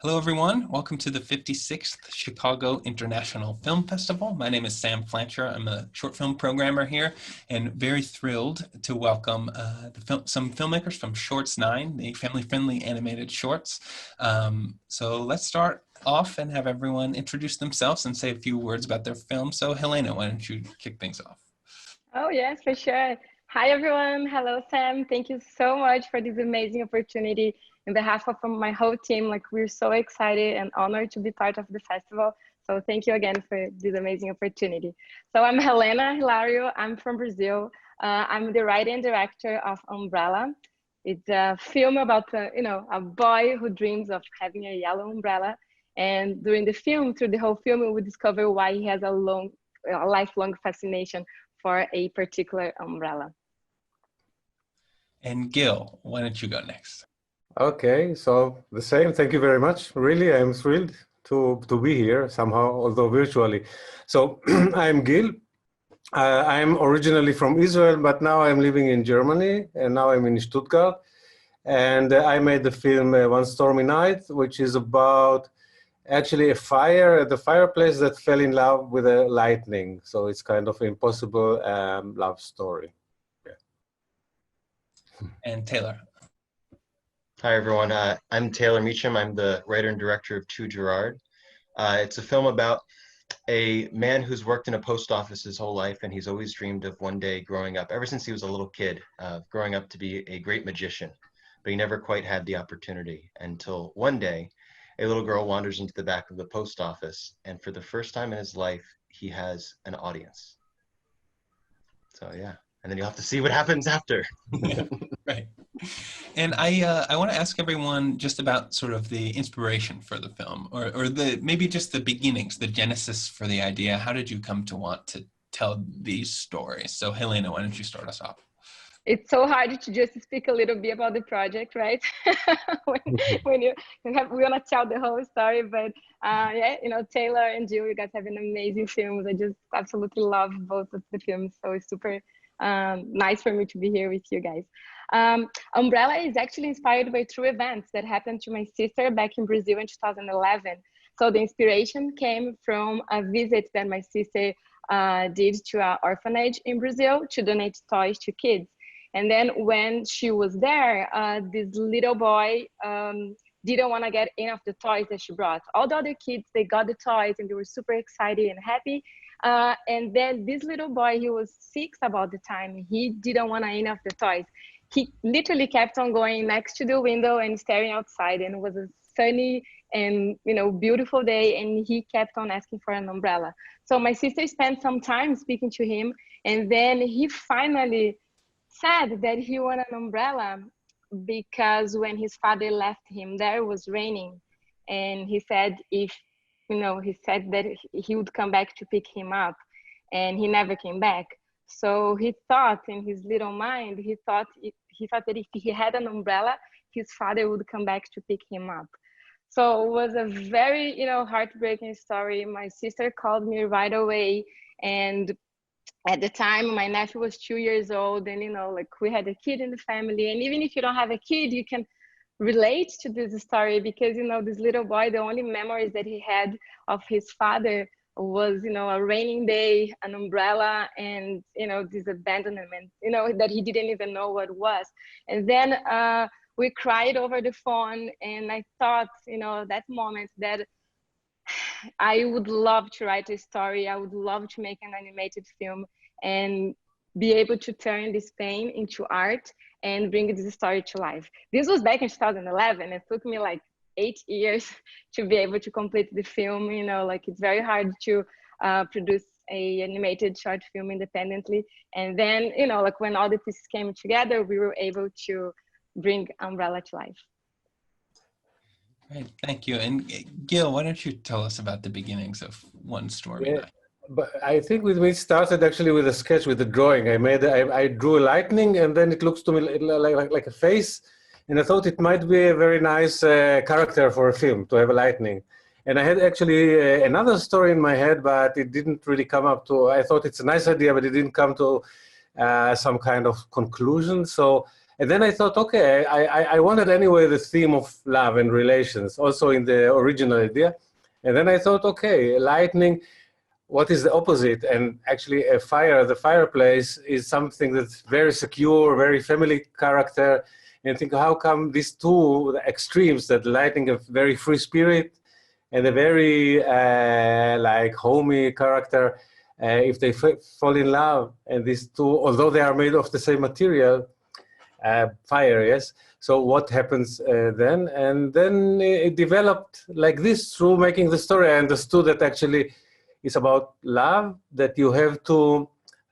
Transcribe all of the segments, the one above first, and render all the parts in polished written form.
Hello, everyone. Welcome to the 56th Chicago International Film Festival. My name is Sam Flancher. I'm a short film programmer here and very thrilled to welcome some filmmakers from Shorts 9, the family-friendly animated shorts. So let's start off and have everyone introduce themselves and say a few words about their film. So Helena, why don't you kick things off? Oh, yes, for sure. Hi, everyone. Hello, Sam. Thank you so much for this amazing opportunity. On behalf of my whole team, we're so excited and honored to be part of the festival. So thank you again for this amazing opportunity. So I'm Helena Hilario. I'm from Brazil. I'm the writer and director of Umbrella. It's a film about a boy who dreams of having a yellow umbrella. And during the film, through the whole film, we discover why he has a lifelong fascination for a particular umbrella. And Gil, why don't you go next? Okay, so the same. Thank you very much. Really, I'm thrilled to be here somehow, although virtually. So I'm Gil. I'm originally from Israel, but now I'm living in Germany, and now I'm in Stuttgart. And I made the film One Stormy Night, which is about actually a fire at the fireplace that fell in love with a lightning. So it's kind of an impossible love story. Yeah. And Taylor. Hi, everyone. I'm Taylor Meacham. I'm the writer and director of Gerard. It's a film about a man who's worked in a post office his whole life, and he's always dreamed of one day growing up, ever since he was a little kid, growing up to be a great magician. But he never quite had the opportunity until one day, a little girl wanders into the back of the post office, and for the first time in his life, he has an audience. So yeah, and then you'll have to see what happens after. Right. And I want to ask everyone just about sort of the inspiration for the film, or maybe just the beginnings, the genesis for the idea. How did you come to want to tell these stories? So Helena, why don't you start us off? It's so hard to just speak a little bit about the project, right? when we want to tell the whole story, but yeah, Taylor and Jill, you guys have an amazing films. I just absolutely love both of the films, so it's super nice for me to be here with you guys. Umbrella is actually inspired by true events that happened to my sister back in Brazil in 2011. So the inspiration came from a visit that my sister did to an orphanage in Brazil to donate toys to kids. And then when she was there, this little boy didn't want to get any of the toys that she brought. All the other kids, they got the toys and they were super excited and happy. And then this little boy, he was 6 about the time. He didn't want any of the toys. He literally kept on going next to the window and staring outside, and it was a sunny and beautiful day, and he kept on asking for an umbrella. So my sister spent some time speaking to him, and then he finally said that he wanted an umbrella because when his father left him there, it was raining, and he said he said that he would come back to pick him up, and he never came back. So he thought in his little mind, he thought that if he had an umbrella, his father would come back to pick him up. So it was a very, heartbreaking story. My sister called me right away, and at the time, my nephew was 2 years old, and we had a kid in the family. And even if you don't have a kid, you can relate to this story because this little boy, the only memories that he had of his father was a raining day, an umbrella, and this abandonment, that he didn't even know what was. And then we cried over the phone, and I thought that moment that I would love to write a story. I would love to make an animated film and be able to turn this pain into art and bring this story to life. This was back in 2011. It took me 8 years to be able to complete the film. It's very hard to produce a animated short film independently. And then, when all the pieces came together, we were able to bring Umbrella to life. Great, thank you. And Gil, why don't you tell us about the beginnings of One Stormy Night? But I think with me it started actually with a sketch, with a drawing. I drew a lightning, and then it looks to me like a face. And I thought it might be a very nice character for a film, to have a lightning. And I had actually another story in my head, but it didn't really come up to, I thought it's a nice idea, but it didn't come to some kind of conclusion. So And then I thought, okay, I wanted anyway the theme of love and relations, also in the original idea. And then I thought, okay, lightning, what is the opposite? And actually a fire, the fireplace is something that's very secure, very family character. And think, how come these two extremes, that lightning, a very free spirit and a very like homey character, if they fall in love, and these two, although they are made of the same material, fire, yes. So what happens then? And then it developed like this through making the story. I understood that actually it's about love, that you have to,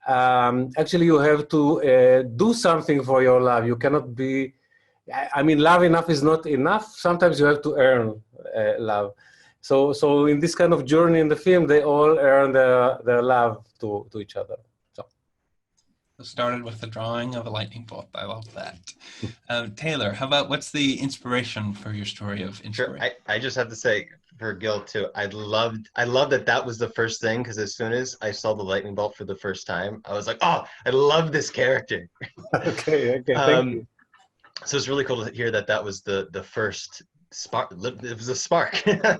actually you have to do something for your love. You cannot be, I mean, love enough is not enough. Sometimes you have to earn love. So in this kind of journey in the film, they all earn their love to each other. Started with the drawing of a lightning bolt. I love that. Taylor, how about, what's the inspiration for your story of inspiration? Sure. I just have to say for Gil too, I love that was the first thing, because as soon as I saw the lightning bolt for the first time, I was like, oh, I love this character. Okay, thank you. So it's really cool to hear that was the first spark. It was a spark. Yeah,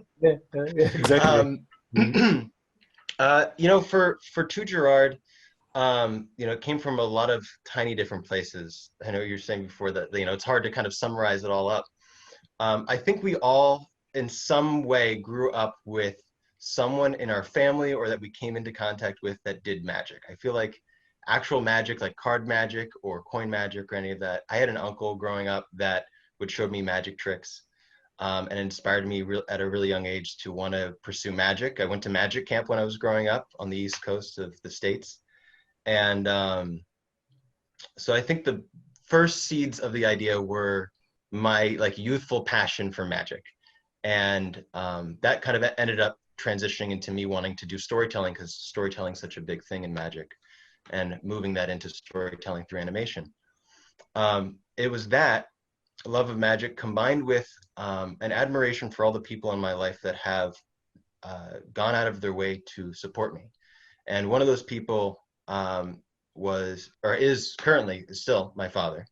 exactly. You know, for To Gerard, you know, it came from a lot of tiny different places. I know you were saying before that, you know, it's hard to kind of summarize it all up. I think we all in some way grew up with someone in our family or that we came into contact with that did magic. I feel like actual magic, like card magic or coin magic or any of that. I had an uncle growing up that would show me magic tricks, and inspired me at a really young age to want to pursue magic. I went to magic camp when I was growing up on the East Coast of the States. And so I think the first seeds of the idea were my like youthful passion for magic. And that kind of ended up transitioning into me wanting to do storytelling, because storytelling is such a big thing in magic, and moving that into storytelling through animation. It was that love of magic combined with an admiration for all the people in my life that have gone out of their way to support me. And one of those people was, or is currently still, my father,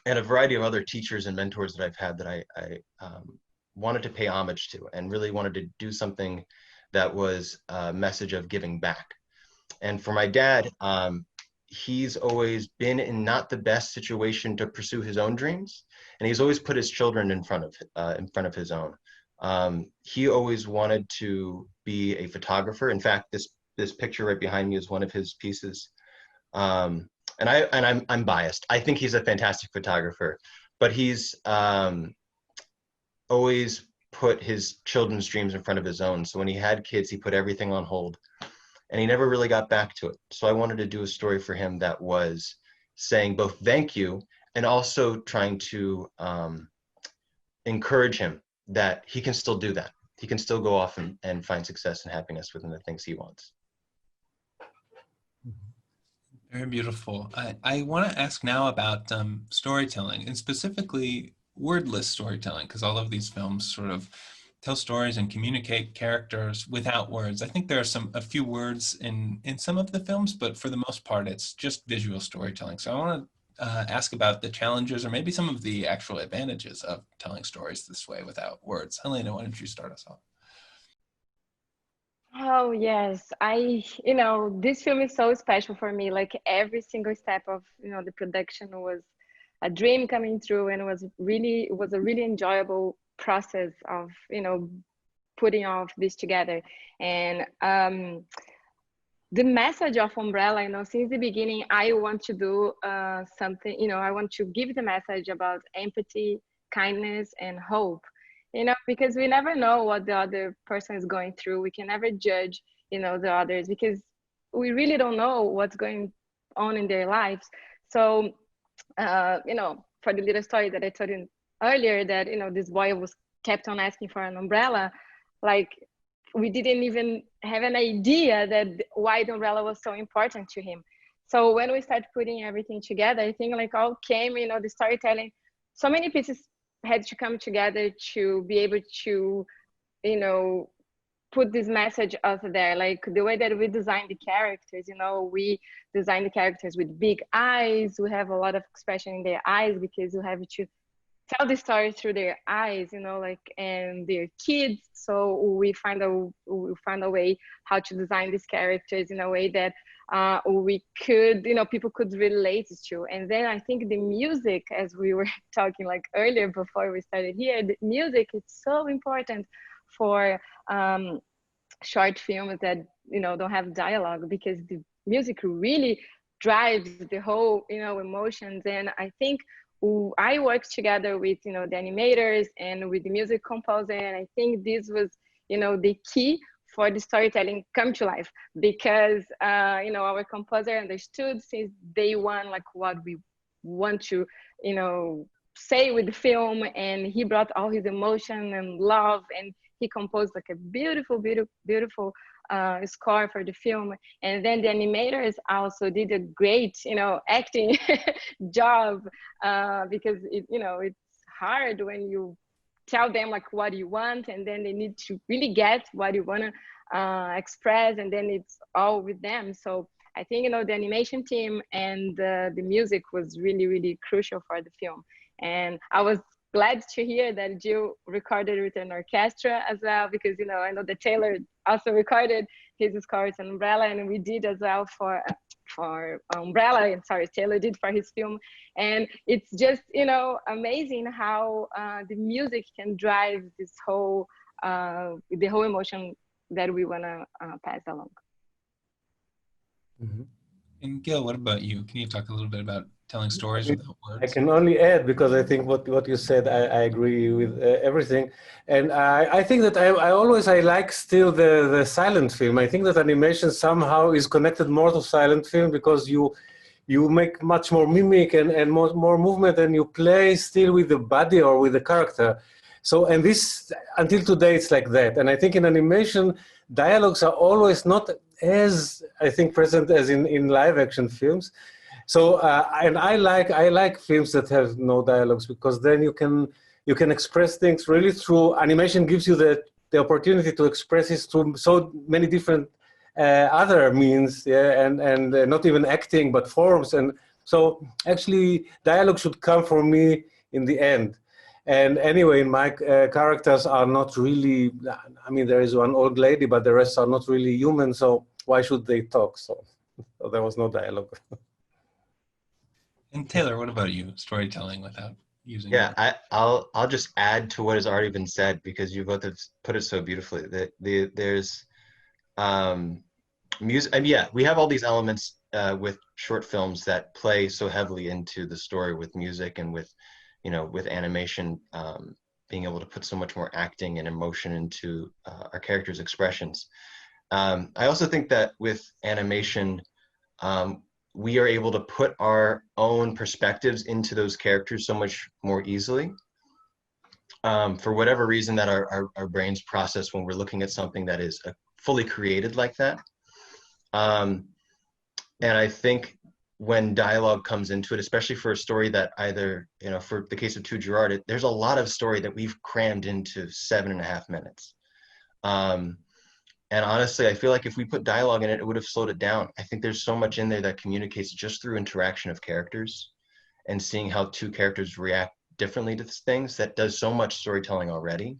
and a variety of other teachers and mentors that I've had that I wanted to pay homage to, and really wanted to do something that was a message of giving back. And for my dad, he's always been in not the best situation to pursue his own dreams, and he's always put his children in front of his own. He always wanted to be a photographer. In fact, this picture right behind me is one of his pieces. And I'm biased. I think he's a fantastic photographer, but he's always put his children's dreams in front of his own. So when he had kids, he put everything on hold, and he never really got back to it. So I wanted to do a story for him that was saying both thank you and also trying to encourage him that he can still do that. He can still go off and find success and happiness within the things he wants. Very beautiful. I want to ask now about storytelling, and specifically wordless storytelling, because all of these films sort of tell stories and communicate characters without words. I think there are a few words in some of the films, but for the most part, it's just visual storytelling. So I want to ask about the challenges, or maybe some of the actual advantages of telling stories this way without words. Helena, why don't you start us off? Oh yes, you know, this film is so special for me. Like every single step of, you know, the production was a dream coming true, and it was a really enjoyable process of, you know, putting all of this together. And the message of Umbrella, you know, since the beginning, I want to do something, you know, I want to give the message about empathy, kindness, and hope. You know, because we never know what the other person is going through. We can never judge, you know, the others, because we really don't know what's going on in their lives. So, you know, for the little story that I told you earlier, that, you know, this boy kept on asking for an umbrella, like we didn't even have an idea that why the umbrella was so important to him. So when we started putting everything together, I think like all came, you know, the storytelling, so many pieces had to come together to be able to, you know, put this message out there, like the way that we design the characters, you know, we design the characters with big eyes. We have a lot of expression in their eyes because you have to tell the story through their eyes, you know, like, and their kids. So we find a way how to design these characters in a way that we could, you know, people could relate to. And then I think the music, as we were talking like earlier before we started here, the music is so important for short films that, you know, don't have dialogue, because the music really drives the whole, you know, emotions. And I think I worked together with, you know, the animators and with the music composer, and I think this was, you know, the key for the storytelling come to life, because you know, our composer understood since day one like what we want to, you know, say with the film, and he brought all his emotion and love, and he composed like a beautiful score for the film. And then the animators also did a great, you know, acting job, because it, you know, it's hard when you tell them like what you want, and then they need to really get what you want to express, and then it's all with them. So I think, you know, the animation team and the music was really crucial for the film. And I was glad to hear that Jill recorded with an orchestra as well, because, you know, I know that Taylor also recorded his scores on Umbrella, and we did as well for Umbrella, and sorry, Taylor did for his film. And it's just, you know, amazing how the music can drive this whole, the whole emotion that we want to pass along. Mhm. And Gil, what about you? Can you talk a little bit about telling stories without words? I can only add, because I think what you said, I agree with everything. And I think that I like still the silent film. I think that animation somehow is connected more to silent film, because you make much more mimic and more movement, and you play still with the body or with the character. So, and this, until today, it's like that. And I think in animation, dialogues are always not as, I think, present as in live action films. So, and I like films that have no dialogues, because then you can express things really through animation. Gives you the opportunity to express it through so many different other means, yeah, and not even acting, but forms. And so actually dialogue should come for me in the end. And anyway, my characters are not really, I mean, there is one old lady, but the rest are not really human, so why should they talk? So there was no dialogue. And Taylor, what about you? Storytelling without using Yeah, words. I'll just add to what has already been said, because you both have put it so beautifully. That there's music, and yeah, we have all these elements with short films that play so heavily into the story, with music and with, you know, with animation, being able to put so much more acting and emotion into our characters' expressions. I also think that with animation, we are able to put our own perspectives into those characters so much more easily. For whatever reason that our brains process when we're looking at something that is fully created like that. And I think when dialogue comes into it, especially for a story that either, you know, for the case of To Gerard, there's a lot of story that we've crammed into 7.5 minutes. And honestly, I feel like if we put dialogue in it, it would have slowed it down. I think there's so much in there that communicates just through interaction of characters and seeing how two characters react differently to things, that does so much storytelling already.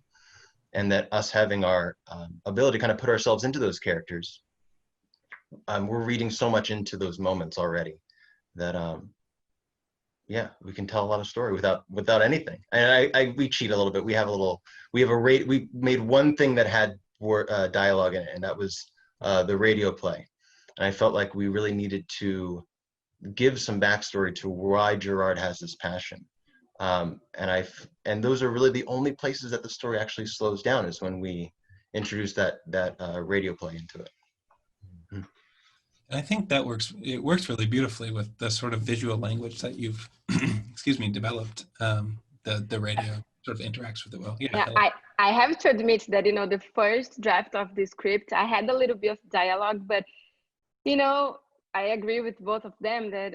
And that us having our ability to kind of put ourselves into those characters, we're reading so much into those moments already that, yeah, we can tell a lot of story without anything. And we cheat a little bit. We made one thing that had dialogue in it, and that was the radio play. And I felt like we really needed to give some backstory to why Gerard has this passion. And those are really the only places that the story actually slows down, is when we introduce that radio play into it. And I think that it works really beautifully with the sort of visual language that you've, excuse me, developed. The radio sort of interacts with it well. Yeah, I have to admit that, you know, the first draft of the script, I had a little bit of dialogue, but, you know, I agree with both of them that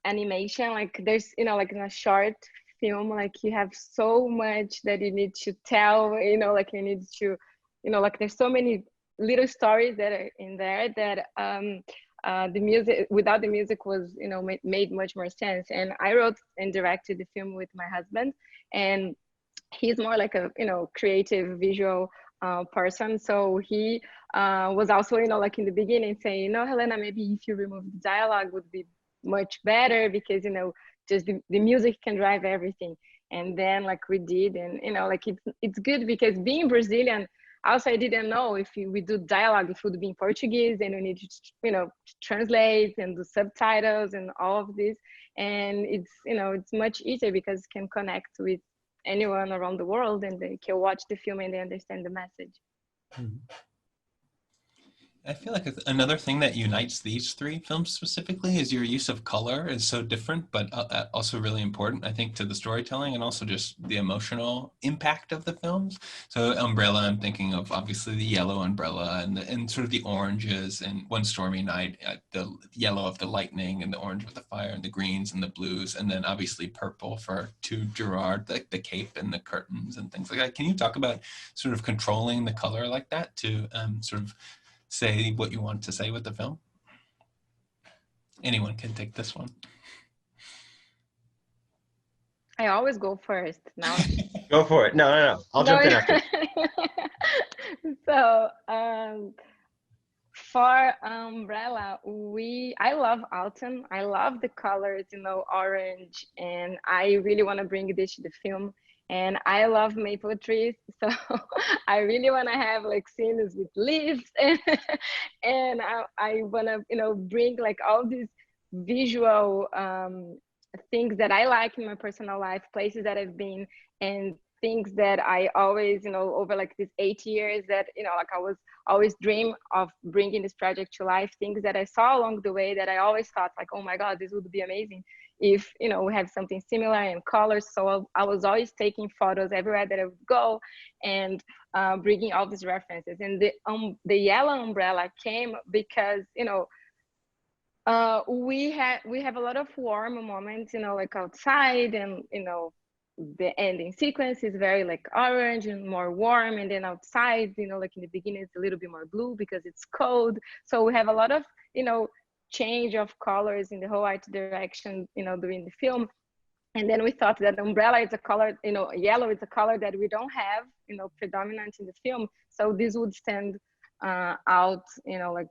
animation, like there's, you know, like in a short film, like you have so much that you need to tell, you know, like you need to like there's so many little stories that are in there that the music, without the music, was made much more sense. And I wrote and directed the film with my husband, and he's more like a creative visual person. So he was also like in the beginning saying, Helena, maybe if you remove the dialogue would be much better, because just the music can drive everything. And then like we did, and like it's good, because being Brazilian, also I didn't know if we do dialogue, if it would be in Portuguese, and we need to translate and do subtitles and all of this. And it's it's much easier because it can connect with anyone around the world, and they can watch the film and they understand the message. Mhm. I feel like another thing that unites these three films specifically is your use of color is so different, but also really important, I think, to the storytelling and also just the emotional impact of the films. So Umbrella, I'm thinking of obviously the yellow umbrella and sort of the oranges, and One Stormy Night, the yellow of the lightning and the orange of the fire and the greens and the blues, and then obviously purple to Gerard, the cape and the curtains and things like that. Can you talk about sort of controlling the color like that to sort of say what you want to say with the film? Anyone can take this one. I always go first now. Go for it. No. I'll jump in after. So for Umbrella, I love autumn. I love the colors, orange, and I really want to bring this to the film. And I love maple trees, so I really want to have like scenes with leaves, and I want to bring like all these visual things that I like in my personal life, places that I've been, and things that I always over like these 8 years that like I was always dream of bringing this project to life, things that I saw along the way that I always thought like, oh my God, this would be amazing if we have something similar in colors. So I was always taking photos everywhere that I would go, and bringing all these references. And the yellow umbrella came because we have a lot of warm moments, like outside, and the ending sequence is very like orange and more warm, and then outside, like in the beginning it's a little bit more blue because it's cold. So we have a lot of change of colors in the whole art direction during the film. And then we thought that umbrella is a color, yellow is a color that we don't have predominant in the film, so this would stand out like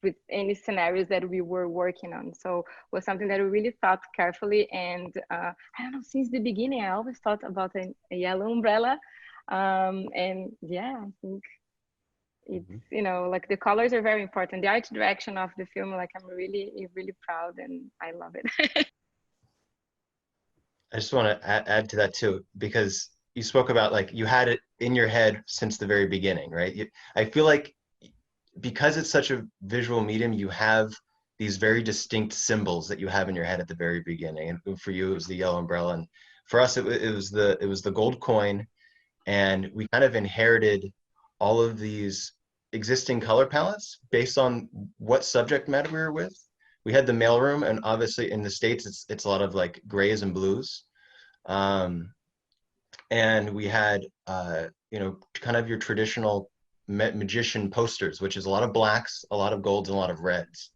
with any scenarios that we were working on. So it was something that we really thought carefully. And I don't know, since the beginning I always thought about a yellow umbrella, and yeah, I think it's like the colors are very important. The art direction of the film, like I'm really proud, and I love it. I just want to add to that too, because you spoke about like you had it in your head since the very beginning, right? I feel like because it's such a visual medium, you have these very distinct symbols that you have in your head at the very beginning. And for you, it was the yellow umbrella, and for us, it was the gold coin. And we kind of inherited all of these existing color palettes based on what subject matter we were with. We had the mailroom, and obviously in the States, it's a lot of like grays and blues. And we had, kind of your traditional magician posters, which is a lot of blacks, a lot of golds, and a lot of reds.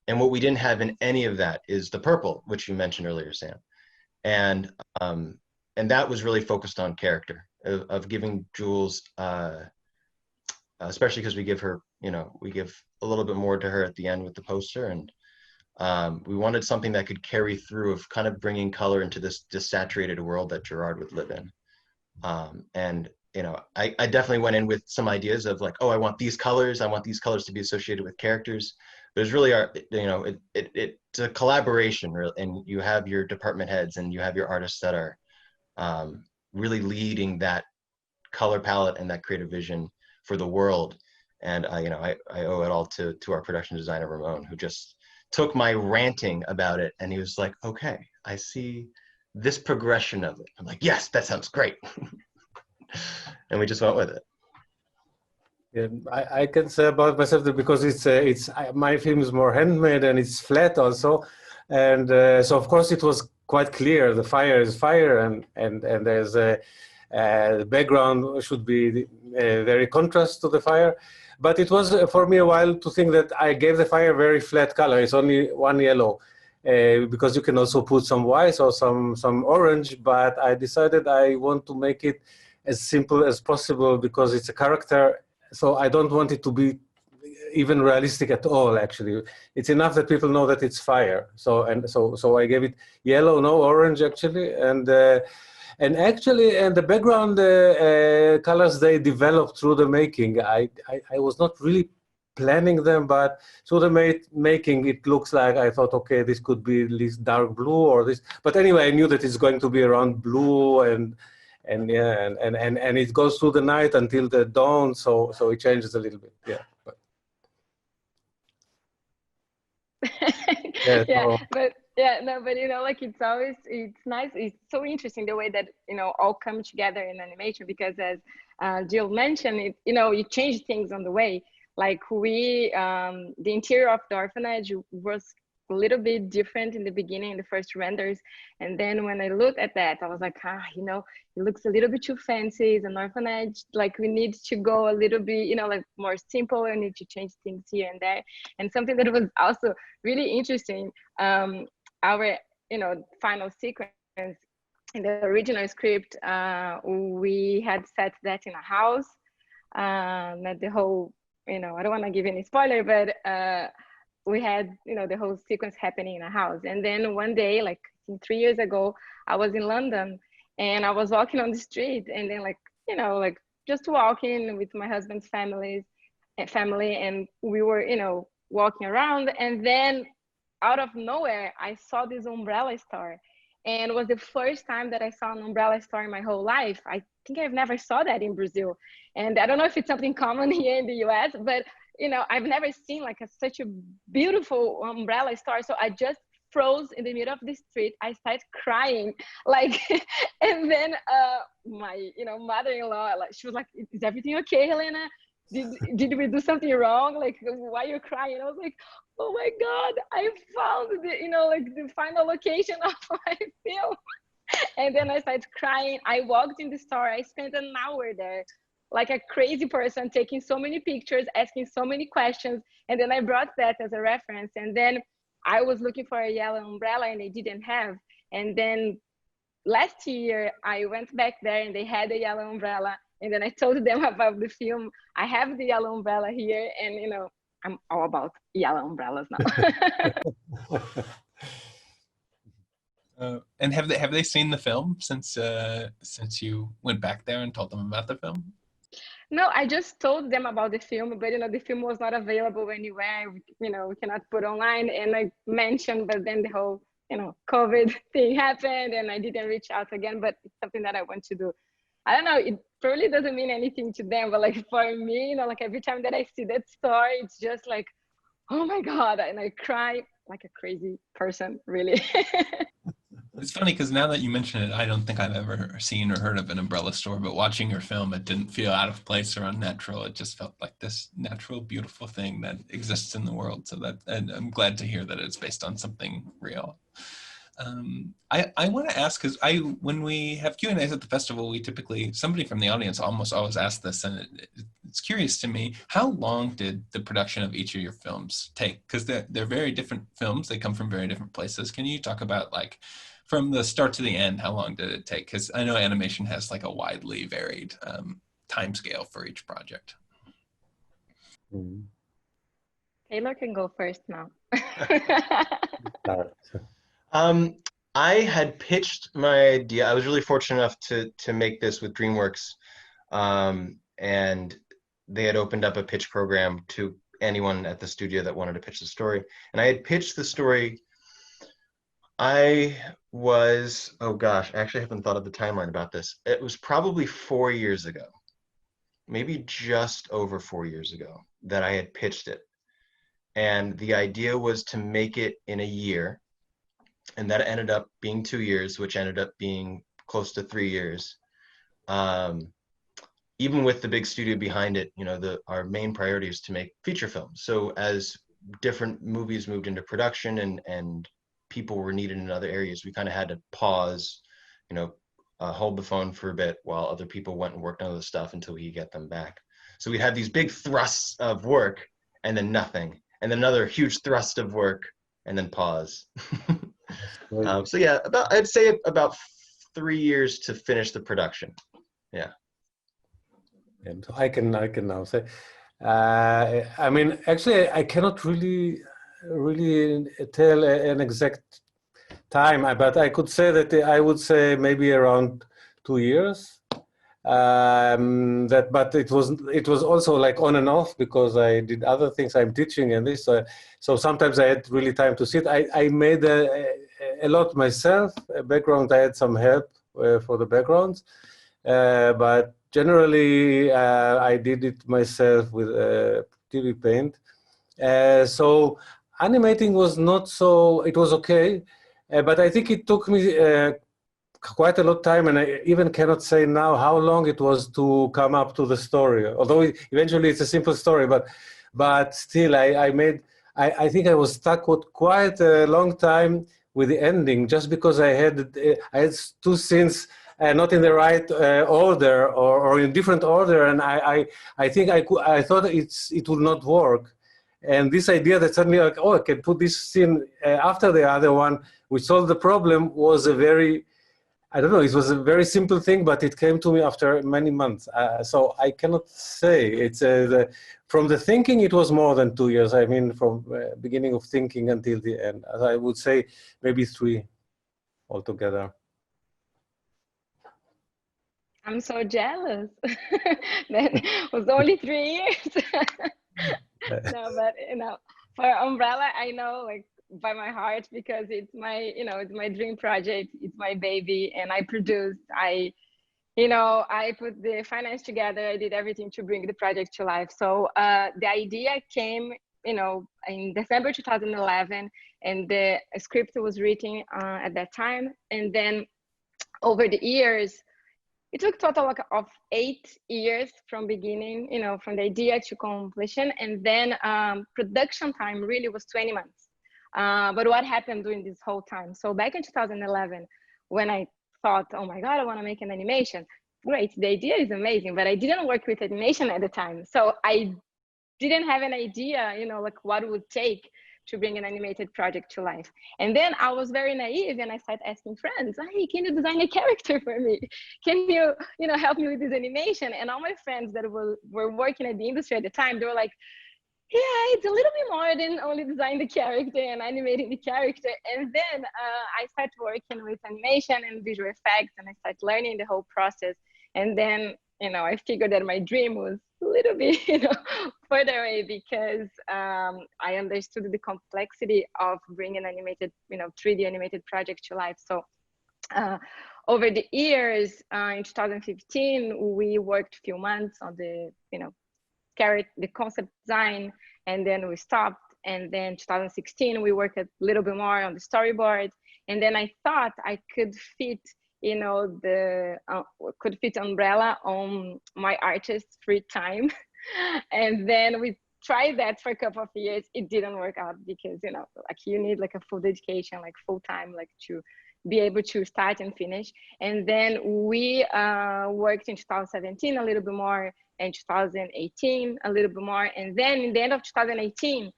And what we didn't have in any of that is the purple, which you mentioned earlier, Sam. And that was really focused on character, of giving Jules, especially because we give her, we give a little bit more to her at the end with the poster. And we wanted something that could carry through, of kind of bringing color into this desaturated world that Gerard would live in. And I definitely went in with some ideas of like, oh, I want these colors to be associated with characters. But it's really it's a collaboration, and you have your department heads and you have your artists that are really leading that color palette and that creative vision for the world. And I owe it all to our production designer, Ramon, who just took my ranting about it, and he was like, okay, I see this progression of it. I'm like, yes, that sounds great. And we just went with it. Yeah, I can say about myself that because my film is more handmade and it's flat also, and so of course it was quite clear the fire is fire, and there's The background should be very contrast to the fire. But it was for me a while to think that I gave the fire very flat color. It's only one yellow. Because you can also put some white or some orange, but I decided I want to make it as simple as possible because it's a character, so I don't want it to be even realistic at all. Actually, it's enough that people know that it's fire. So I gave it yellow, no orange actually, and the background colors they developed through the making. I was not really planning them, but through the making, it looks like I thought, okay, this could be at least dark blue or this. But anyway, I knew that it's going to be around blue and it goes through the night until the dawn. So it changes a little bit. Yeah. But like it's nice. It's so interesting the way that all come together in animation, because as Jill mentioned, you change things on the way. Like the interior of the orphanage was a little bit different in the beginning, in the first renders. And then when I looked at that, I was like, it looks a little bit too fancy. It's an orphanage. Like we need to go a little bit, like more simple. We need to change things here and there. And something that was also really interesting, our, final sequence in the original script, we had set that in a house, that the whole, I don't want to give any spoiler, but we had, the whole sequence happening in a house. And then one day, like 3 years ago, I was in London and I was walking on the street, and then just walking with my husband's family, and we were, walking around, and then out of nowhere, I saw this umbrella store. And it was the first time that I saw an umbrella store in my whole life. I think I've never saw that in Brazil. And I don't know if it's something common here in the US, but I've never seen such a beautiful umbrella store. So I just froze in the middle of the street. I started crying, and then my mother-in-law, she was like, "Is everything okay, Helena? Did we do something wrong? Why are you crying?" I was like, "Oh my God, I found the final location of my film." And then I started crying. I walked in the store. I spent an hour there, like a crazy person, taking so many pictures, asking so many questions. And then I brought that as a reference. And then I was looking for a yellow umbrella and they didn't have. And then last year I went back there and they had a yellow umbrella. And then I told them about the film. I have the yellow umbrella here, and I'm all about yellow umbrellas now. And have they seen the film since you went back there and told them about the film? No, I just told them about the film, but the film was not available anywhere. We cannot put online. And I mentioned, but then the whole COVID thing happened, and I didn't reach out again. But it's something that I want to do. I don't know. It probably doesn't mean anything to them, but for me, every time that I see that story, it's just like, oh my God, and I cry like a crazy person, really. It's funny because now that you mention it, I don't think I've ever seen or heard of an umbrella store, but watching your film, it didn't feel out of place or unnatural. It just felt like this natural, beautiful thing that exists in the world. And I'm glad to hear that it's based on something real. I want to ask, because when we have Q&As at the festival, we typically, somebody from the audience almost always asks this, and it's curious to me, how long did the production of each of your films take? Because they're very different films. They come from very different places. Can you talk about, from the start to the end, how long did it take? Because I know animation has a widely varied time scale for each project. Taylor can go first now. I had pitched my idea. I was really fortunate enough to make this with DreamWorks, and they had opened up a pitch program to anyone at the studio that wanted to pitch the story. And I had pitched the story. I was, oh gosh, I actually haven't thought of the timeline about this. It was probably 4 years ago, maybe just over 4 years ago, that I had pitched it. And the idea was to make it in a year. And that ended up being 2 years, which ended up being close to 3 years. Even with the big studio behind it, our main priority is to make feature films. So as different movies moved into production and people were needed in other areas, we kind of had to pause, hold the phone for a bit while other people went and worked on other stuff until we get them back. So we'd have these big thrusts of work and then nothing, and then another huge thrust of work and then pause. So yeah, I'd say about 3 years to finish the production. Yeah. And I can now say, I mean, actually, I cannot really tell an exact time, but I could say that I would say maybe around 2 years. But it was also like on and off because I did other things. I'm teaching and this, so sometimes I had really time to sit. I made a lot myself. Background, I had some help for the backgrounds, but generally I did it myself with TV Paint. So animating was not so. It was okay, but I think it took me quite a lot of time, and I even cannot say now how long it was to come up to the story. Although eventually it's a simple story, but still, I think I was stuck with quite a long time with the ending, just because I had two scenes not in the right order or in different order, and I think I thought it would not work. And this idea that suddenly, like, oh, I can put this scene after the other one, which solved the problem, was a very, I don't know, it was a very simple thing, but it came to me after many months. So I cannot say. It's from the thinking, it was more than 2 years. I mean, from beginning of thinking until the end. As I would say, maybe 3 altogether. I'm so jealous. That was only 3 years. No, but for Umbrella, I know like by my heart because it's my, it's my dream project. It's my baby, and I produced. I put the finance together. I did everything to bring the project to life. So the idea came, in December 2011, and the script was written at that time. And then over the years, it took total of 8 years from beginning, from the idea to completion. And then production time really was 20 months. But what happened during this whole time? So back in 2011, when I thought, oh my God, I want to make an animation. Great, the idea is amazing, but I didn't work with animation at the time. So I didn't have an idea, like what it would take to bring an animated project to life. And then I was very naive, and I started asking friends, hey, can you design a character for me? Can you, help me with this animation? And all my friends that were working at the industry at the time, they were like, yeah, it's a little bit more than only designing the character and animating the character. And then I started working with animation and visual effects, and I started learning the whole process. And then, I figured that my dream was a little bit, further away, because I understood the complexity of bringing animated, 3D animated project to life. So over the years, in 2015, we worked a few months on the, the concept design, and then we stopped. And then 2016, we worked a little bit more on the storyboard. And then I thought I could fit, could fit Umbrella on my artist's free time. And then we tried that for a couple of years. It didn't work out because, like you need like a full dedication, like full time, like to be able to start and finish. And then we worked in 2017 a little bit more, and 2018 a little bit more. And then in the end of 2018,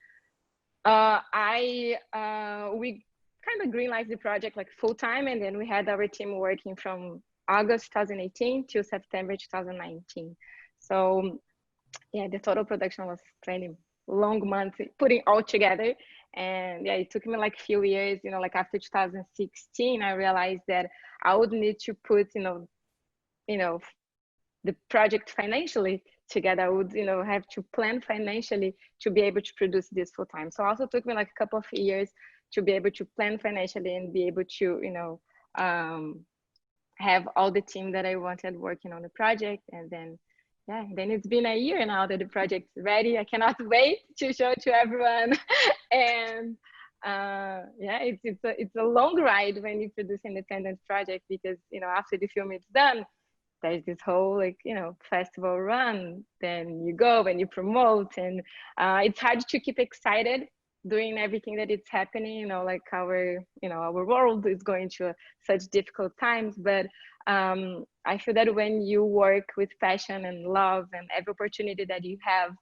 we kind of greenlight the project like full time, and then we had our team working from August 2018 to September 2019. So yeah, the total production was 20 long months putting all together. And yeah, it took me like a few years, like after 2016, I realized that I would need to put, the project financially together. I would, have to plan financially to be able to produce this full time. So it also took me like a couple of years to be able to plan financially and be able to, have all the team that I wanted working on the project. And then, yeah, then it's been a year now that the project's ready. I cannot wait to show to everyone. And yeah, it's a long ride when you produce an independent project, because, after the film is done, there's this whole festival run. Then you go and you promote, and it's hard to keep excited doing everything that it's happening, you know, like our world is going through such difficult times. But I feel that when you work with passion and love and every opportunity that you have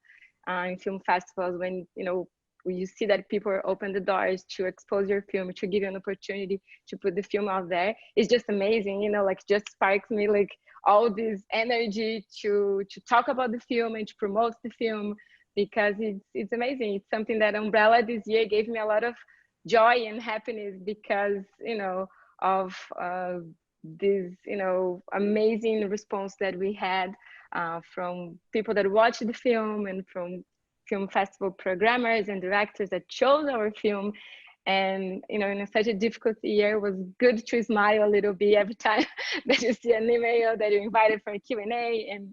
in film festivals, when, you know, you see that people open the doors to expose your film, to give you an opportunity to put the film out there, it's just amazing, you know, like just sparks me like all this energy to talk about the film and to promote the film, because it's amazing. It's something that Umbrella this year gave me a lot of joy and happiness, because, you know, of this, you know, amazing response that we had from people that watched the film, and from film festival programmers and directors that chose our film. And, you know, in such a difficult year, it was good to smile a little bit every time that you see an email that you're invited for a Q&A. And,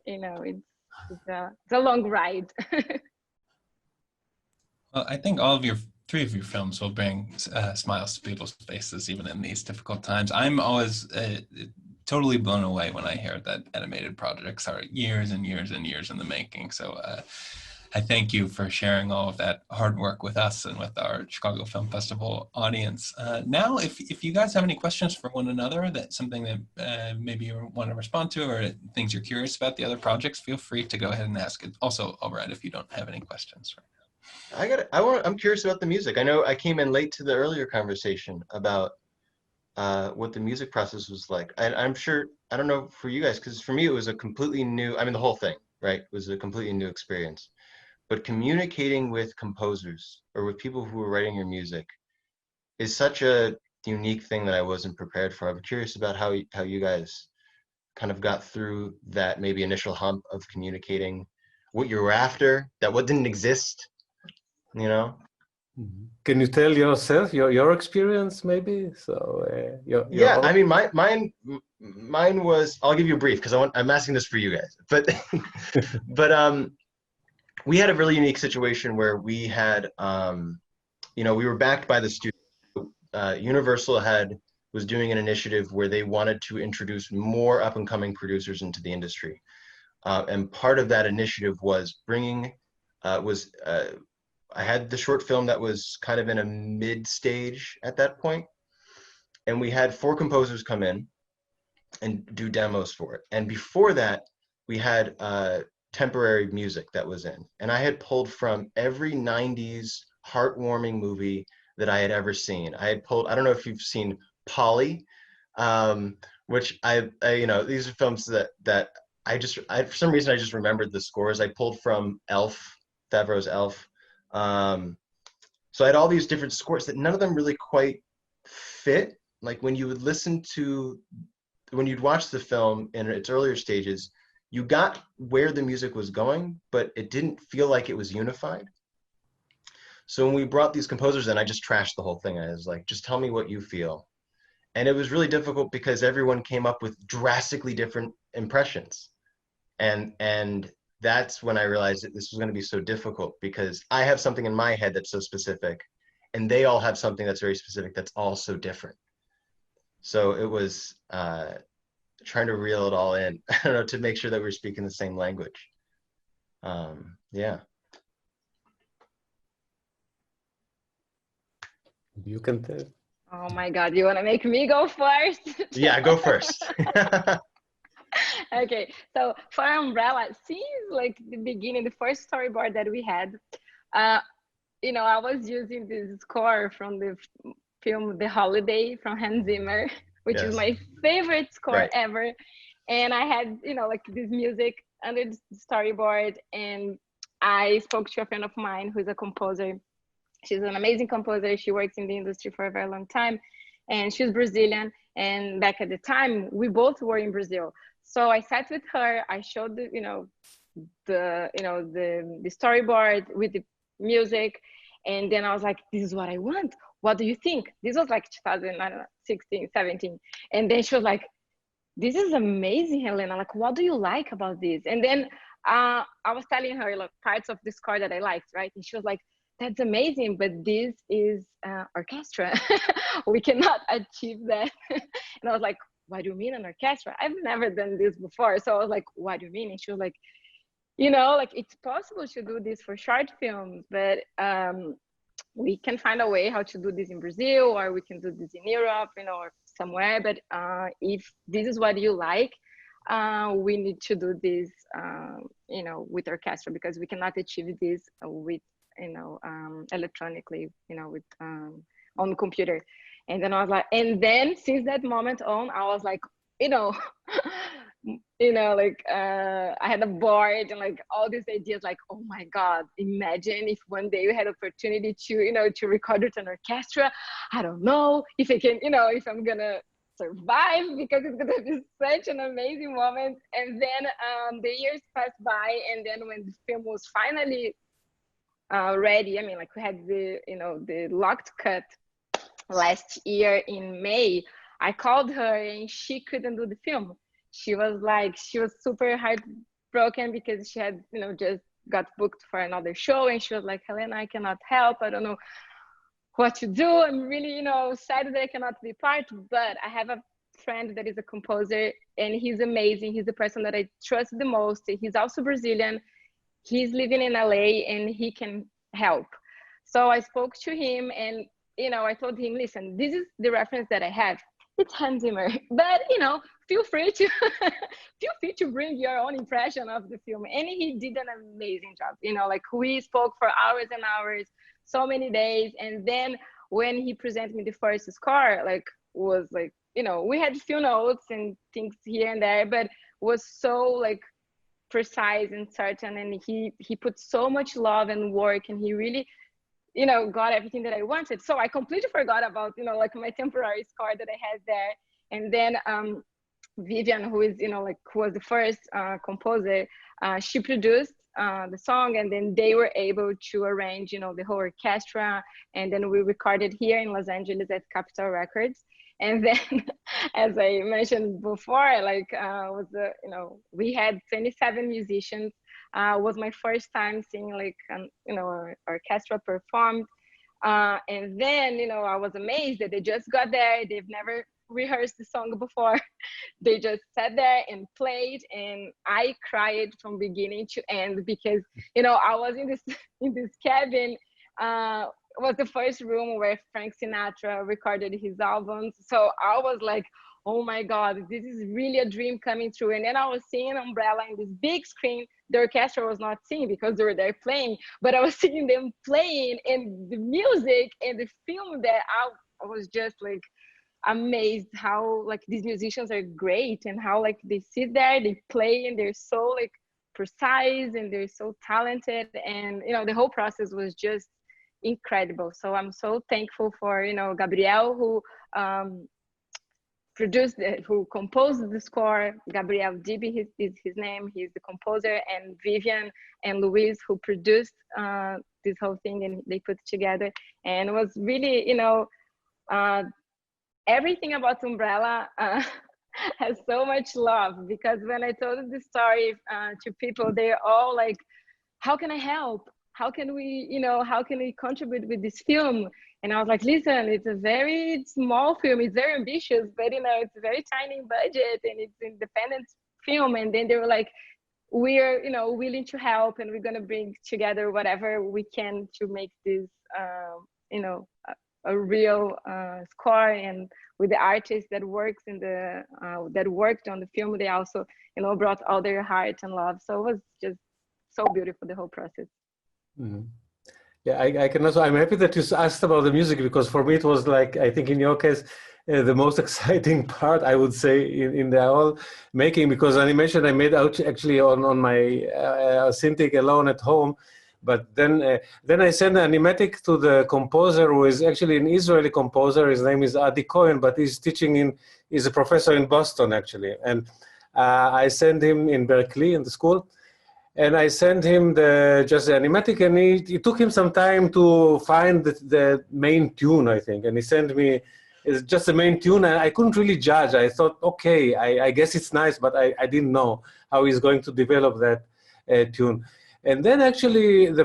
you know, it's a long ride. Well, I think three of your films will bring smiles to people's faces, even in these difficult times. I'm always totally blown away when I hear that animated projects are years and years and years in the making. So I thank you for sharing all of that hard work with us and with our Chicago Film Festival audience. Now, if you guys have any questions for one another, that's something that maybe you want to respond to, or things you're curious about the other projects, feel free to go ahead and ask it. Also, Albright, if you don't have any questions right now. I'm curious about the music. I know I came in late to the earlier conversation about what the music process was like. And I'm sure, I don't know for you guys, because for me it was a completely new, I mean, the whole thing, right, was a completely new experience. But communicating with composers or with people who are writing your music is such a unique thing that I wasn't prepared for. I'm curious about how you guys kind of got through that maybe initial hump of communicating what you were after, that what didn't exist, you know? Can you tell yourself your experience maybe? So yeah, I mean, mine was, I'll give you a brief because I'm asking this for you guys, but but we had a really unique situation where we had, you know, we were backed by the studio. Universal was doing an initiative where they wanted to introduce more up and coming producers into the industry. And part of that initiative was bringing, I had the short film that was kind of in a mid stage at that point. And we had 4 composers come in and do demos for it. And before that, we had temporary music that was in. And I had pulled from every 90s heartwarming movie that I had ever seen. I don't know if you've seen Polly, which I you know, these are films that for some reason I just remembered the scores. I pulled from Elf, Favreau's Elf. So I had all these different scores that none of them really quite fit. Like when you'd watch the film in its earlier stages, you got where the music was going, but it didn't feel like it was unified. So when we brought these composers in, I just trashed the whole thing. I was like, just tell me what you feel. And it was really difficult because everyone came up with drastically different impressions. And that's when I realized that this was going to be so difficult, because I have something in my head that's so specific and they all have something that's very specific that's all so different. So it was trying to reel it all in, I don't know, to make sure that we're speaking the same language. Yeah. You can tell. Oh my God, you want to make me go first? Yeah, go first. Okay, so for Umbrella, since like the beginning, the first storyboard that we had, you know, I was using this score from the film The Holiday from Hans Zimmer, which is my favorite score ever. And I had, you know, like this music under the storyboard, and I spoke to a friend of mine who's a composer. She's an amazing composer. She works in the industry for a very long time, and she's Brazilian. And back at the time, we both were in Brazil. So I sat with her. I showed the storyboard with the music, and then I was like, "This is what I want. What do you think?" This was like 2016, 17, and then she was like, "This is amazing, Helena. Like, what do you like about this?" And then I was telling her like parts of the score that I liked, right? And she was like, "That's amazing, but this is orchestra. We cannot achieve that." And I was like, "What do you mean an orchestra? I've never done this before." So I was like, "What do you mean?" And she was like, "You know, like it's possible to do this for short films, but we can find a way how to do this in Brazil, or we can do this in Europe, or somewhere. But if this is what you like, we need to do this, with orchestra, because we cannot achieve this with, electronically, with on the computer. And then I was like, and then since that moment on, I was like, I had a board and like all these ideas, like, oh my God, imagine if one day we had opportunity to, to record it an orchestra. I don't know if I can, if I'm gonna survive, because it's gonna be such an amazing moment. And then the years passed by, and then when the film was finally ready, I mean, like we had the locked cut last year in May, I called her and she couldn't do the film. She was super heartbroken because she had, just got booked for another show, and she was like, Helena, I cannot help. I don't know what to do. I'm really, sad that I cannot be part, but I have a friend that is a composer, and he's amazing. He's the person that I trust the most. He's also Brazilian. He's living in LA, and he can help. So I spoke to him, and, I told him, listen, this is the reference that I have. It's Hans Zimmer, but feel free to bring your own impression of the film. And he did an amazing job. Like we spoke for hours and hours, so many days. And then when he presented me the first score, we had a few notes and things here and there, but was so precise and certain. And he put so much love and work, and he really got everything that I wanted. So I completely forgot about, my temporary score that I had there. And then Vivian, who is, who was the first composer, she produced the song, and then they were able to arrange, the whole orchestra. And then we recorded here in Los Angeles at Capitol Records. And then, as I mentioned before, we had 27 musicians. Was my first time seeing orchestra performed. And then, I was amazed that they just got there. They've never rehearsed the song before. They just sat there and played, and I cried from beginning to end, because, I was in this cabin. It was the first room where Frank Sinatra recorded his albums. So I was like, oh my God, this is really a dream coming true. And then I was seeing Umbrella in this big screen. The orchestra was not singing because they were there playing, but I was seeing them playing, and the music and the film there. I was just amazed how these musicians are great, and how they sit there, they play, and they're so precise, and they're so talented. And the whole process was just incredible. So I'm so thankful for Gabriel, who produced it, who composed the score. Gabriel Dibi is his name. He's the composer. And Vivian and Luis, who produced this whole thing, and they put it together. And it was really, everything about Umbrella has so much love, because when I told the story to people, they're all like, how can I help? How can we contribute with this film? And I was like, listen, it's a very small film. It's very ambitious, but it's a very tiny budget, and it's an independent film. And then they were like, we're willing to help, and we're gonna bring together whatever we can to make this a real score. And with the artists that works that worked on the film, they also brought all their heart and love. So it was just so beautiful, the whole process. Mm-hmm. Yeah, I can also, I'm happy that you asked about the music, because for me it was I think in your case, the most exciting part, I would say, in the whole making, because animation I made out actually on my Cintiq alone at home. But then I sent the animatic to the composer, who is actually an Israeli composer. His name is Adi Cohen, but he's he's a professor in Boston actually. And I sent him in Berkeley in the school. And I sent him just the animatic, and it took him some time to find the main tune, I think. And he sent me just the main tune, and I couldn't really judge. I thought, okay, I guess it's nice, but I didn't know how he's going to develop that tune. And then actually the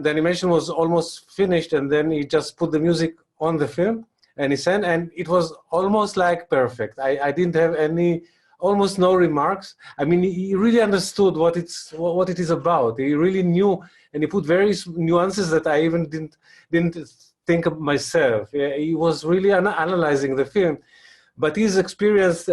animation was almost finished, and then he just put the music on the film, and he sent, and it was almost perfect. I didn't have any almost no remarks. I mean, he really understood what it is about. He really knew, and he put various nuances that I even didn't think of myself. He was really analyzing the film, but he's experienced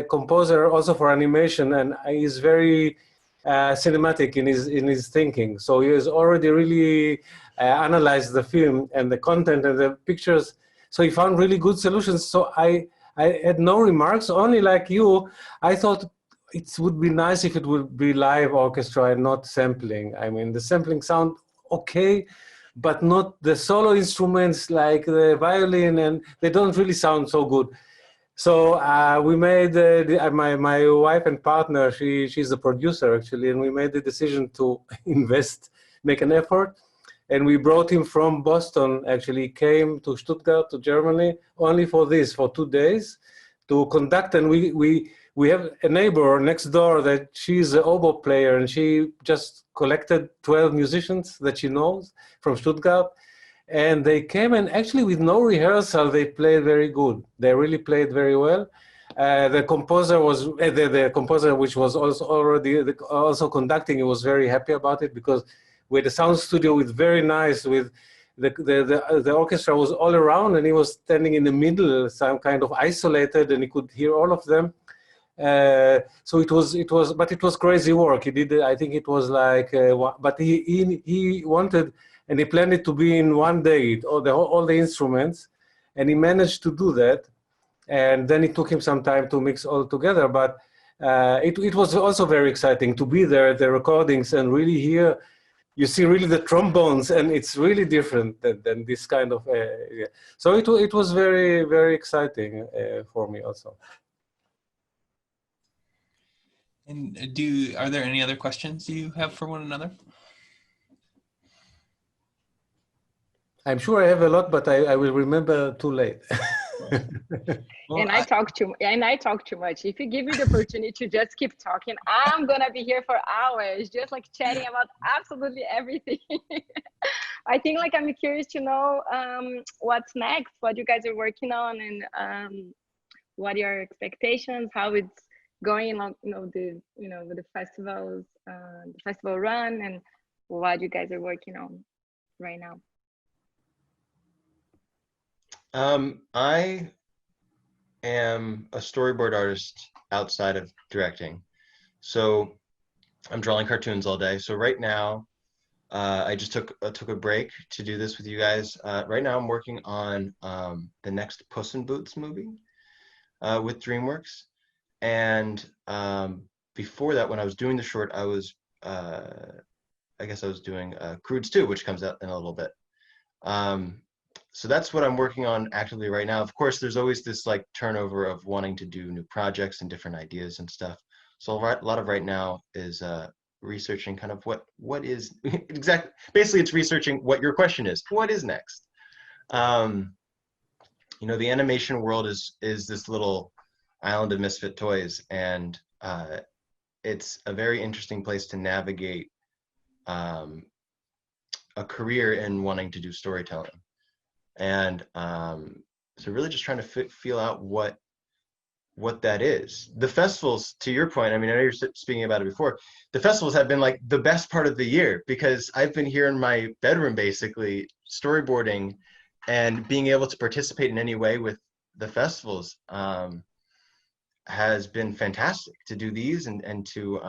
composer also for animation, and he's very cinematic in his thinking. So he has already really analyzed the film and the content and the pictures. So he found really good solutions. So I had no remarks, only like you. I thought it would be nice if it would be live orchestra and not sampling. I mean, the sampling sound okay, but not the solo instruments like the violin, and they don't really sound so good. So we made, my wife and partner, she's the producer actually, and we made the decision to invest, make an effort. And we brought him from Boston, actually came to Stuttgart, to Germany, only for this, for 2 days, to conduct. And we have a neighbor next door that she's an oboe player, and she just collected 12 musicians that she knows from Stuttgart. And they came, and actually with no rehearsal, they played very good. They really played very well. The composer was, the composer which was also conducting, he was very happy about it, because with the sound studio with very nice, with the orchestra was all around, and he was standing in the middle, some kind of isolated, and he could hear all of them. So it was crazy work. He did, I think it was like, but he wanted, and he planned it to be in 1 day, all the instruments, and he managed to do that. And then it took him some time to mix all together, but it was also very exciting to be there at the recordings and really hear. You see really the trombones, and it's really different than this kind of, yeah. So it was very, very exciting for me also. And are there any other questions you have for one another? I'm sure I have a lot, but I will remember too late. Well, and I talk too much. If you give me the opportunity to just keep talking, I'm gonna be here for hours, just like chatting about absolutely everything. I think like I'm curious to know what's next, what you guys are working on, and what are your expectations, how it's going, with the festivals, the festival run, and what you guys are working on right now. I am a storyboard artist outside of directing. So I'm drawing cartoons all day. So right now, I just took a break to do this with you guys. Right now I'm working on the next Puss in Boots movie with DreamWorks. And before that, when I was doing the short, I was, I guess I was doing Croods 2, which comes out in a little bit. So that's what I'm working on actively right now. Of course, there's always this like turnover of wanting to do new projects and different ideas and stuff. So a lot of right now is researching kind of what is exactly, basically it's researching what your question is. What is next? The animation world is this little island of misfit toys, and it's a very interesting place to navigate a career in wanting to do storytelling. And so really just trying to feel out what that is. The festivals, to your point, I mean, I know you're speaking about it before, the festivals have been like the best part of the year, because I've been here in my bedroom basically storyboarding, and being able to participate in any way with the festivals has been fantastic, to do these and to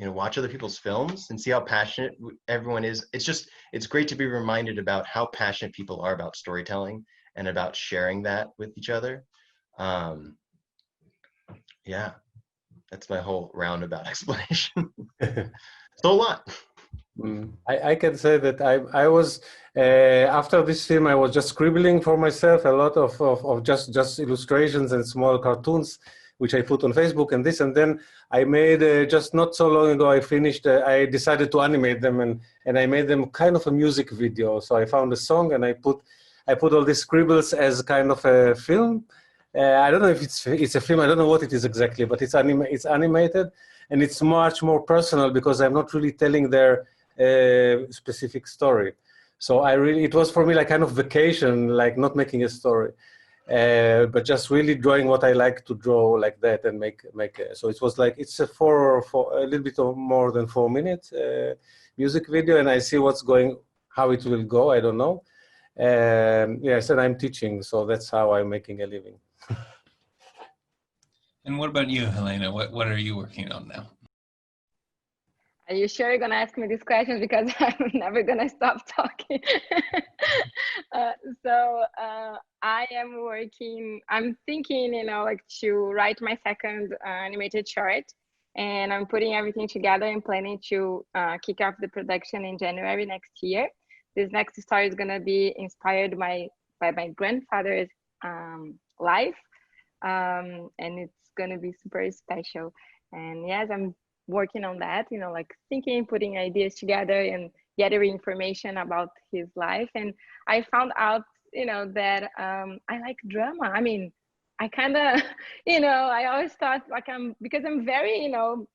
watch other people's films and see how passionate everyone is. It's great to be reminded about how passionate people are about storytelling and about sharing that with each other. Yeah, that's my whole roundabout explanation. So a lot. I can say that I was, after this film, I was just scribbling for myself a lot of just illustrations and small cartoons, which I put on Facebook and this, and then I made, just not so long ago, I decided to animate them, and I made them kind of a music video. So I found a song, and I put all these scribbles as kind of a film. I don't know if it's a film, I don't know what it is exactly, but it's animated, and it's much more personal, because I'm not really telling their specific story. So it was for me like kind of vacation, like not making a story. but just really drawing what I like to draw like that and make. So it was like it's a a little bit more than 4 minutes music video, and I see how it will go. I don't know. Yes, and I'm teaching, so that's how I'm making a living. And what about you, Helena? What are you working on now? Are you sure you're gonna ask me these questions? Because I'm never gonna stop talking. I am working, I'm thinking, you know, like to write my second animated short, and I'm putting everything together and planning to kick off the production in January next year. This next story is gonna be inspired by my grandfather's life, and it's gonna be super special. And yes, I'm working on that, you know, like thinking, putting ideas together and gathering information about his life. And I found out, you know, that I like drama. I mean, I kind of, you know, I always thought like because I'm very, you know,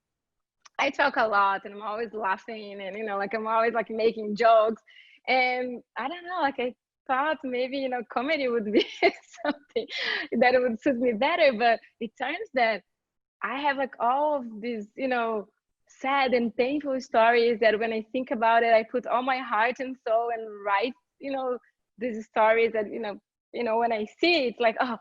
I talk a lot and I'm always laughing and, you know, like I'm always like making jokes. And I don't know, like I thought maybe, you know, comedy would be something that would suit me better. But it turns that I have like all of these, you know, sad and painful stories that when I think about it, I put all my heart and soul and write, you know, these stories that, you know, when I see it, it's like, oh,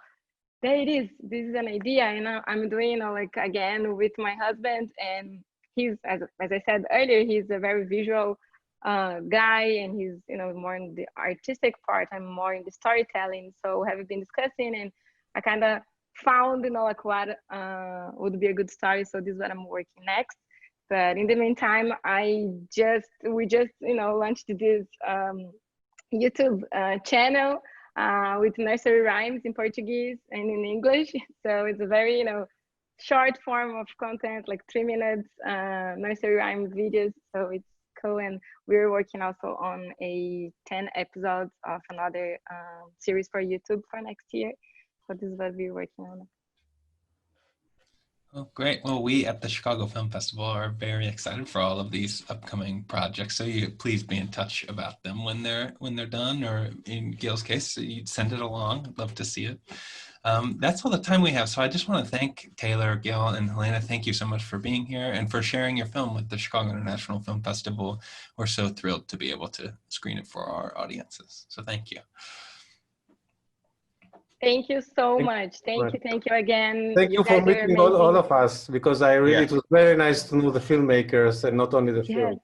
there it is. This is an idea. You know, I'm doing, you know, like again with my husband, and he's, as I said earlier, he's a very visual guy, and he's, you know, more in the artistic part. I'm more in the storytelling. So we have been discussing, and I kind of found, you know, like what would be a good story. So this is what I'm working next. But in the meantime, we just, you know, launched this YouTube channel with nursery rhymes in Portuguese and in English. So it's a very, you know, short form of content, like 3 minutes nursery rhyme videos. So it's cool. And we're working also on a 10 episodes of another series for YouTube for next year. So this is what we're working on. Oh, great. Well, we at the Chicago Film Festival are very excited for all of these upcoming projects. So you please be in touch about them when they're done, or in Gail's case, you'd send it along. I'd love to see it. That's all the time we have. So I just want to thank Taylor, Gail, and Helena. Thank you so much for being here and for sharing your film with the Chicago International Film Festival. We're so thrilled to be able to screen it for our audiences. So thank you. Thank you so much. Thank you again. Thank you for meeting all of us, because it was very nice to know the filmmakers and not only the film.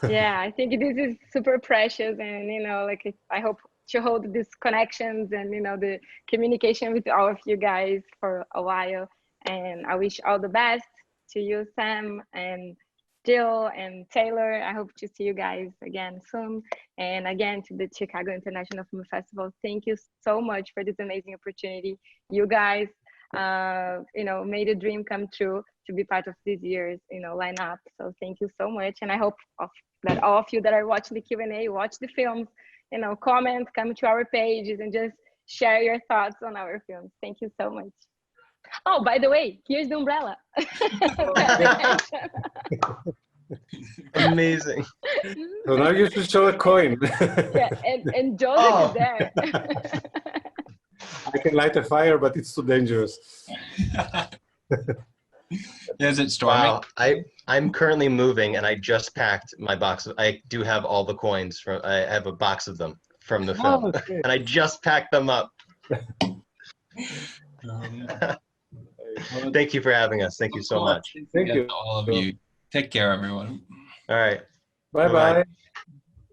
Yeah, I think this is super precious, and, you know, like I hope to hold these connections and, you know, the communication with all of you guys for a while. And I wish all the best to you, Sam and Jill and Taylor. I hope to see you guys again soon. And again, to the Chicago International Film Festival, thank you so much for this amazing opportunity. You guys, you know, made a dream come true to be part of this year's, you know, lineup. So thank you so much. And I hope that all of you that are watching the Q&A, watch the films, you know, comment, come to our pages and just share your thoughts on our films. Thank you so much. Oh, by the way, here's the umbrella. Amazing. So now you should show a coin. Yeah, and Joseph is there. I can light a fire, but it's too dangerous. Is it storming? Wow, I'm currently moving, and I just packed my box. I do have all the coins from. I have a box of them from the film, okay. and I just packed them up. Thank you for having us. Thank you so much. Thank you. All of you. Take care, everyone. All right. Bye-bye.